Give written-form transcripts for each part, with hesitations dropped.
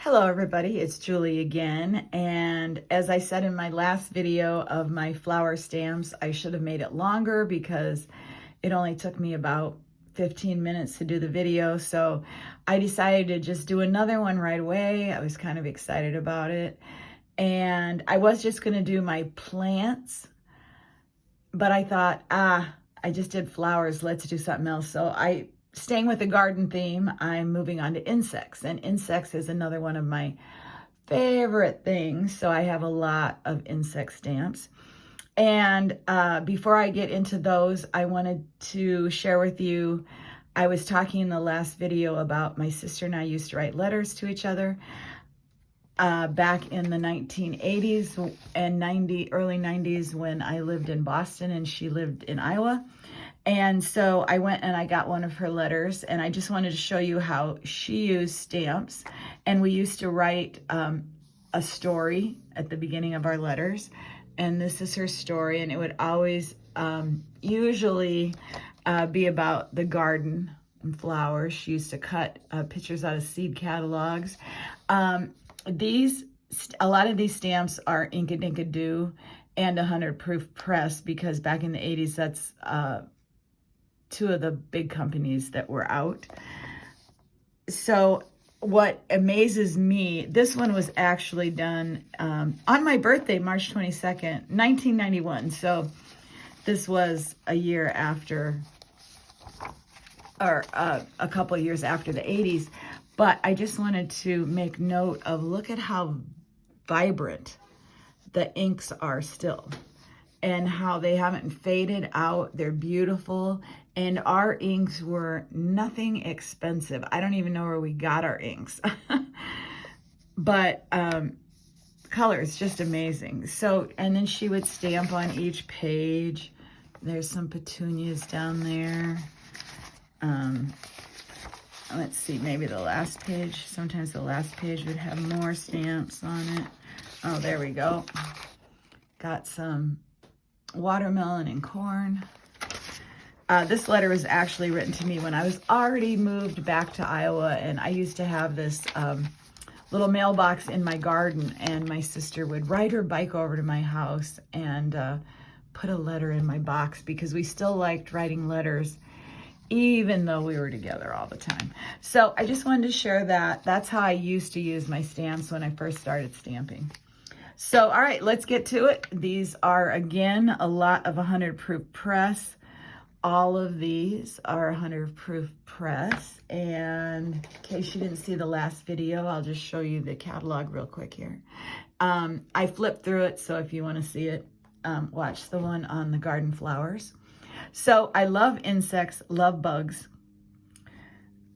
Hello everybody, it's Julie again, and as I said in my last video of my flower stamps, I should have made it longer because it only took me about 15 minutes to do the video, so I decided to just do another one right away. I was kind of excited about it, and I was just going to do my plants, but I thought, I just did flowers, let's do something else. So staying with the garden theme, I'm moving on to insects, and insects is another one of my favorite things. So I have a lot of insect stamps. And before I get into those, I wanted to share with you, I was talking in the last video about my sister and I used to write letters to each other back in the 1980s and early 90s when I lived in Boston and she lived in Iowa. And so I went and I got one of her letters, and I just wanted to show you how she used stamps. And we used to write a story at the beginning of our letters. And this is her story, and it would always usually be about the garden and flowers. She used to cut pictures out of seed catalogs. A lot of these stamps are Inkadinkado and 100 proof press, because back in the 80s, that's two of the big companies that were out. So what amazes me, this one was actually done on my birthday, March 22nd, 1991. So this was a year after, or a couple of years after the 80s. But I just wanted to make note of, look at how vibrant the inks are still, and how they haven't faded out. They're beautiful. And our inks were nothing expensive. I don't even know where we got our inks. But color is just amazing. So, and then she would stamp on each page. There's some petunias down there. Let's see, maybe the last page. Sometimes the last page would have more stamps on it. Oh, there we go. Got some watermelon and corn. This letter was actually written to me when I was already moved back to Iowa, and I used to have this little mailbox in my garden, and my sister would ride her bike over to my house and put a letter in my box, because we still liked writing letters even though we were together all the time. So I just wanted to share that. That's how I used to use my stamps when I first started stamping. So, all right, let's get to it. These are, again, a lot of 100 proof press. All of these are 100 proof press. And in case you didn't see the last video, I'll just show you the catalog real quick here. I flipped through it, so if you want to see it, watch the one on the garden flowers. So I love insects, love bugs.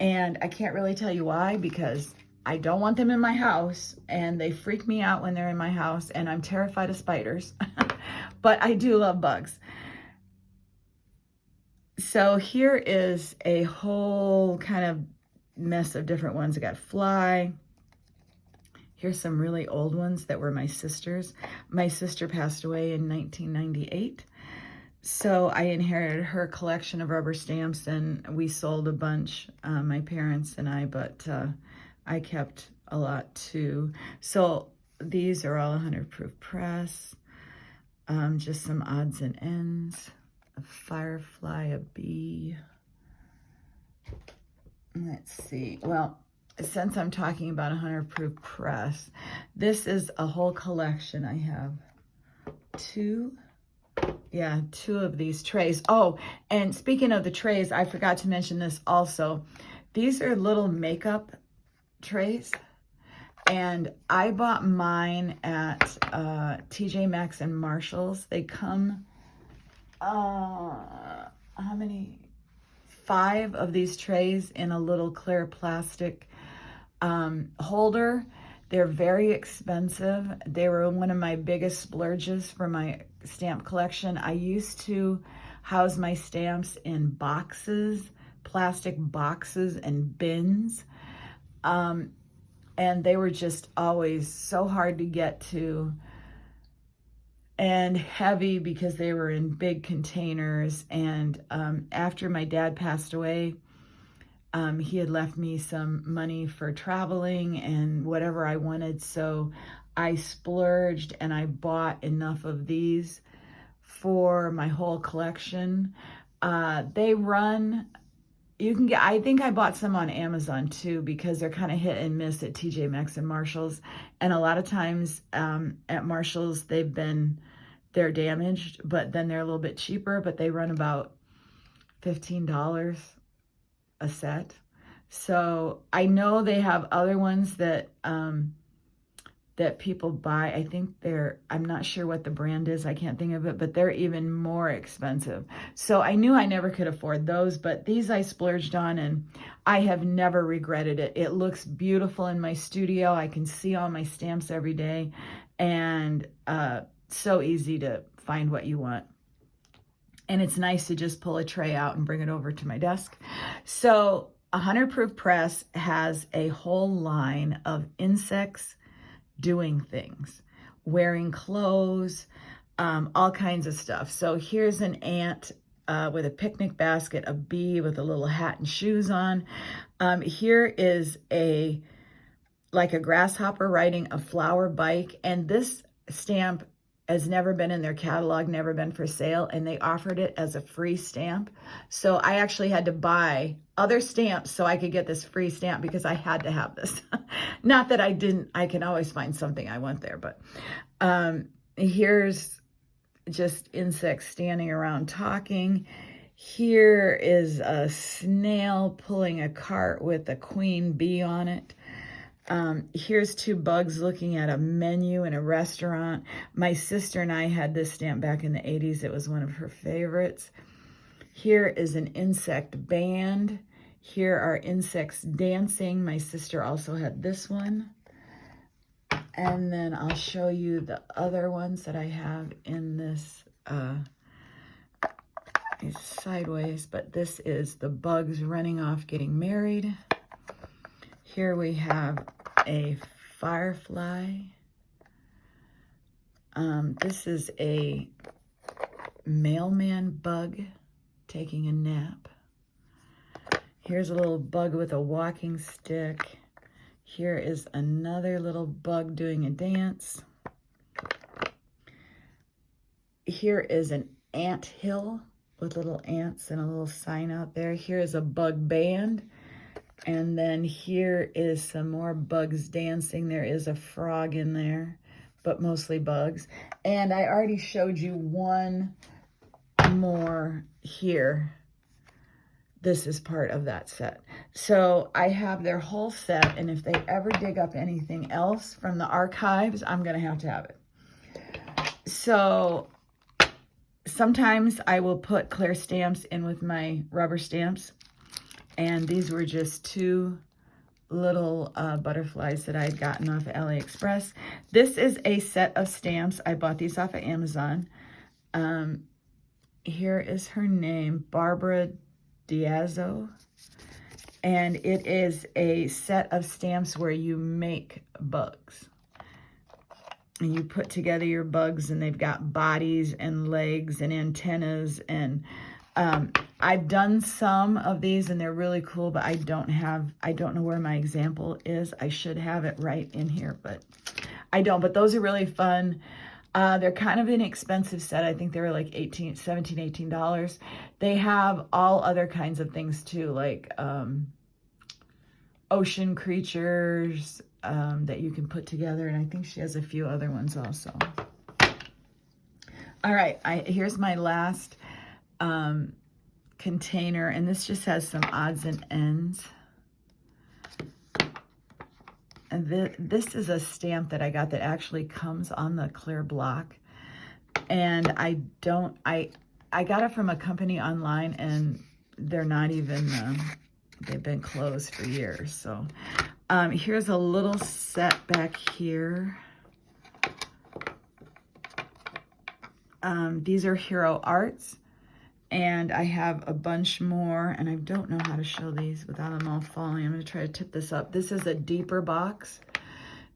And I can't really tell you why, because I don't want them in my house, and they freak me out when they're in my house, and I'm terrified of spiders. But I do love bugs. So here is a whole kind of mess of different ones. I got fly. Here's some really old ones that were my sister's. My sister passed away in 1998. So I inherited her collection of rubber stamps, and we sold a bunch, my parents and I, but I kept a lot too. So these are all 100 proof press. Just some odds and ends. A firefly, a bee. Let's see. Well, since I'm talking about 100 proof press, this is a whole collection. I have two of these trays. Oh, and speaking of the trays, I forgot to mention this also. These are little makeup trays, and I bought mine at TJ Maxx and Marshalls. They come, how many? 5 of these trays in a little clear plastic holder. They're very expensive. They were one of my biggest splurges for my stamp collection. I used to house my stamps in boxes, plastic boxes and bins. And they were just always so hard to get to and heavy because they were in big containers. And after my dad passed away, He had left me some money for traveling and whatever I wanted. So I splurged and I bought enough of these for my whole collection. They run, you can get, I think I bought some on Amazon too, because they're kind of hit and miss at TJ Maxx and Marshall's. And a lot of times at Marshall's, they're damaged, but then they're a little bit cheaper, but they run about $15 a set. So I know they have other ones that that people buy. I think I'm not sure what the brand is. I can't think of it, but they're even more expensive. So I knew I never could afford those, but these I splurged on and I have never regretted it. It looks beautiful in my studio. I can see all my stamps every day, and so easy to find what you want. And it's nice to just pull a tray out and bring it over to my desk. So 100 Proof Press has a whole line of insects doing things, wearing clothes, all kinds of stuff. So here's an ant with a picnic basket, a bee with a little hat and shoes on. Here is like a grasshopper riding a flower bike, and this stamp has never been in their catalog, never been for sale, and they offered it as a free stamp. So I actually had to buy other stamps so I could get this free stamp because I had to have this. Not that I didn't, I can always find something I want there, but here's just insects standing around talking. Here is a snail pulling a cart with a queen bee on it. Here's two bugs looking at a menu in a restaurant. My sister and I had this stamp back in the 80s. It was one of her favorites. Here is an insect band. Here are insects dancing. My sister also had this one. And then I'll show you the other ones that I have in this sideways, but this is the bugs running off getting married. Here we have a firefly. This is a mailman bug taking a nap. Here's a little bug with a walking stick. Here is another little bug doing a dance. Here is an ant hill with little ants and a little sign out there. Here is a bug band. And then here is some more bugs dancing. There is a frog in there, but mostly bugs. And I already showed you one more here. This is part of that set. So I have their whole set, and if they ever dig up anything else from the archives, I'm gonna have to have it. So sometimes I will put clear stamps in with my rubber stamps. And these were just two little butterflies that I had gotten off of AliExpress. This is a set of stamps. I bought these off of Amazon. Here is her name, Barbara Diazzo. And it is a set of stamps where you make bugs. And you put together your bugs, and they've got bodies and legs and antennas, and I've done some of these and they're really cool, but I don't know where my example is. I should have it right in here, but I don't. But those are really fun. They're kind of an expensive set. I think they were like $17, $18. They have all other kinds of things too, like ocean creatures that you can put together. And I think she has a few other ones also. All right, here's my last container, and this just has some odds and ends. And this is a stamp that I got that actually comes on the clear block, and I got it from a company online, and they're not even they've been closed for years. So here's a little set back here. These are Hero Arts. And I have a bunch more, and I don't know how to show these without them all falling. I'm going to try to tip this up. This is a deeper box,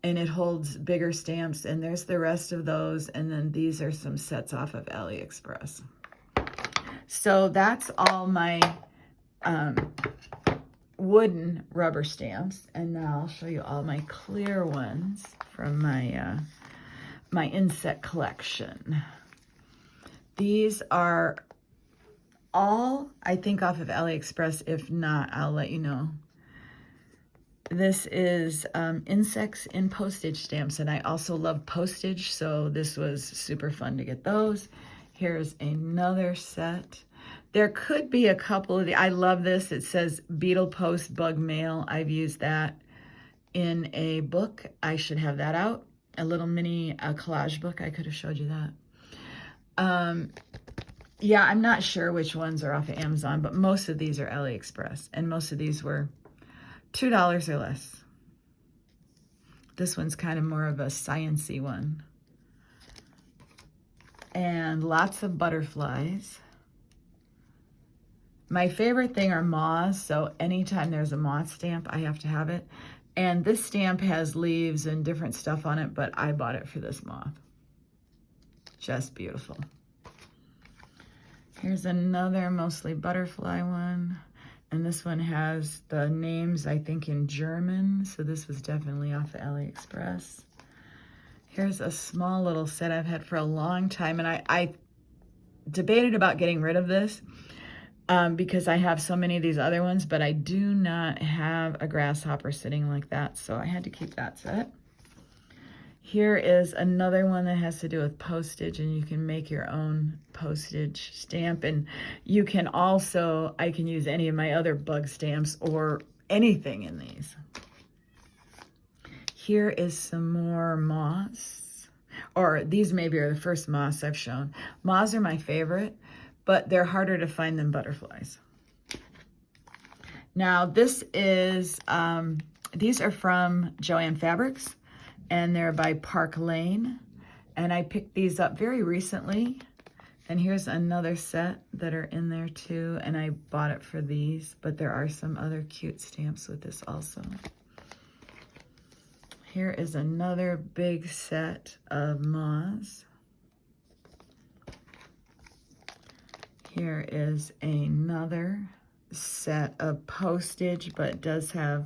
and it holds bigger stamps, and there's the rest of those, and then these are some sets off of AliExpress. So that's all my wooden rubber stamps. And now I'll show you all my clear ones from my my insect collection. These are all, I think, off of AliExpress. If not, I'll let you know. This is insects in postage stamps, and I also love postage, so this was super fun to get those. Here's another set. There could be a couple of the, I love this. It says Beetle Post Bug Mail. I've used that in a book. I should have that out. A little mini collage book. I could have showed you that. Yeah, I'm not sure which ones are off of Amazon, but most of these are AliExpress, and most of these were $2 or less. This one's kind of more of a science-y one. And lots of butterflies. My favorite thing are moths, so anytime there's a moth stamp, I have to have it. And this stamp has leaves and different stuff on it, but I bought it for this moth. Just beautiful. Here's another mostly butterfly one. And this one has the names, I think, in German. So this was definitely off of AliExpress. Here's a small little set I've had for a long time. And I debated about getting rid of this because I have so many of these other ones. But I do not have a grasshopper sitting like that. So I had to keep that set. Here is another one that has to do with postage, and you can make your own postage stamp. And you can also, I can use any of my other bug stamps or anything in these. Here is some more moths, or these maybe are the first moths I've shown. Moths are my favorite, but they're harder to find than butterflies. Now this is, these are from Joann Fabrics. And they're by Park Lane. And I picked these up very recently. And here's another set that are in there too. And I bought it for these, but there are some other cute stamps with this also. Here is another big set of moths. Here is another set of postage, but it does have,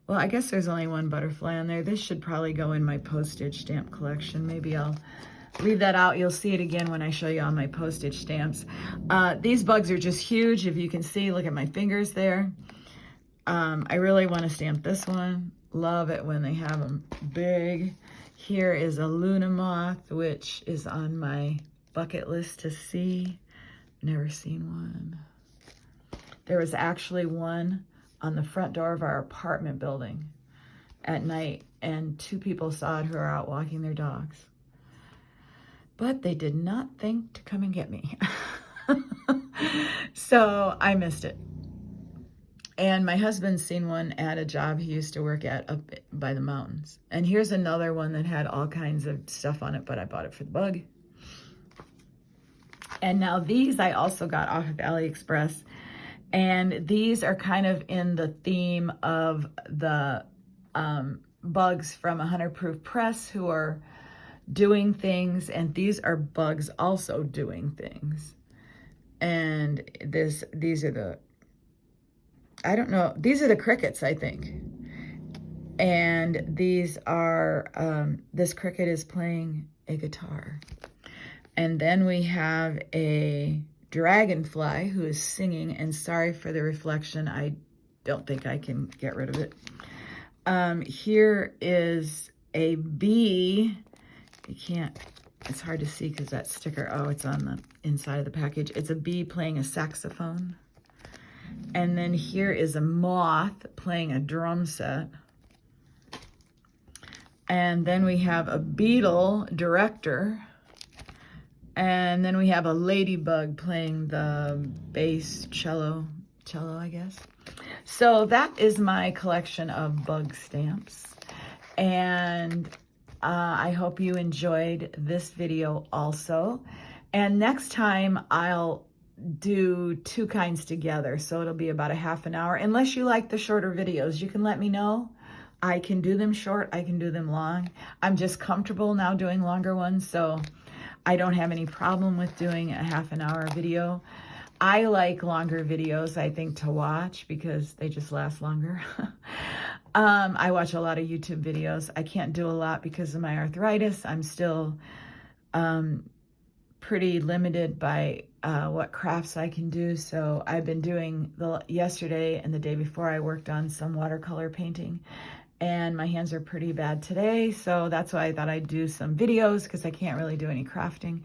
well, I guess there's only one butterfly on there. This should probably go in my postage stamp collection. Maybe I'll leave that out. You'll see it again when I show you all my postage stamps. These bugs are just huge. If you can see, look at my fingers there. I really want to stamp this one. Love it when they have them big. Here is a Luna moth, which is on my bucket list to see. Never seen one. There was actually one on the front door of our apartment building at night, and 2 people saw it who are out walking their dogs. But they did not think to come and get me. So I missed it. And my husband's seen one at a job he used to work at up by the mountains. And here's another one that had all kinds of stuff on it, but I bought it for the bug. And now these I also got off of AliExpress. And these are kind of in the theme of the bugs from 100 Proof Press who are doing things. And these are bugs also doing things. And these are the, I don't know, these are the crickets, I think. And these are, this cricket is playing a guitar. And then we have a dragonfly who is singing, and sorry for the reflection. I don't think I can get rid of it. Here is a bee. You can't, it's hard to see because that sticker, oh, it's on the inside of the package. It's a bee playing a saxophone. And then here is a moth playing a drum set. And then we have a beetle director. And then we have a ladybug playing the bass cello, I guess. So that is my collection of bug stamps. And I hope you enjoyed this video also. And next time I'll do 2 kinds together. So it'll be about a half an hour. Unless you like the shorter videos, you can let me know. I can do them short, I can do them long. I'm just comfortable now doing longer ones, so I don't have any problem with doing a half an hour video. I like longer videos, I think, to watch because they just last longer. I watch a lot of YouTube videos. I can't do a lot because of my arthritis. I'm still pretty limited by what crafts I can do. So I've been doing yesterday and the day before I worked on some watercolor painting, and my hands are pretty bad today. So that's why I thought I'd do some videos because I can't really do any crafting.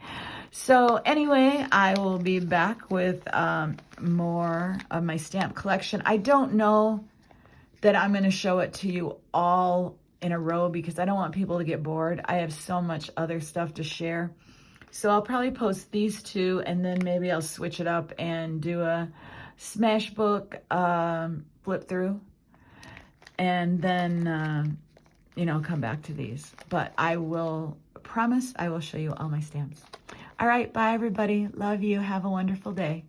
So anyway, I will be back with more of my stamp collection. I don't know that I'm going to show it to you all in a row because I don't want people to get bored. I have so much other stuff to share. So I'll probably post these two, and then maybe I'll switch it up and do a Smashbook flip through, and then, you know, come back to these. But I will promise I will show you all my stamps. All right, bye everybody. Love you. Have a wonderful day.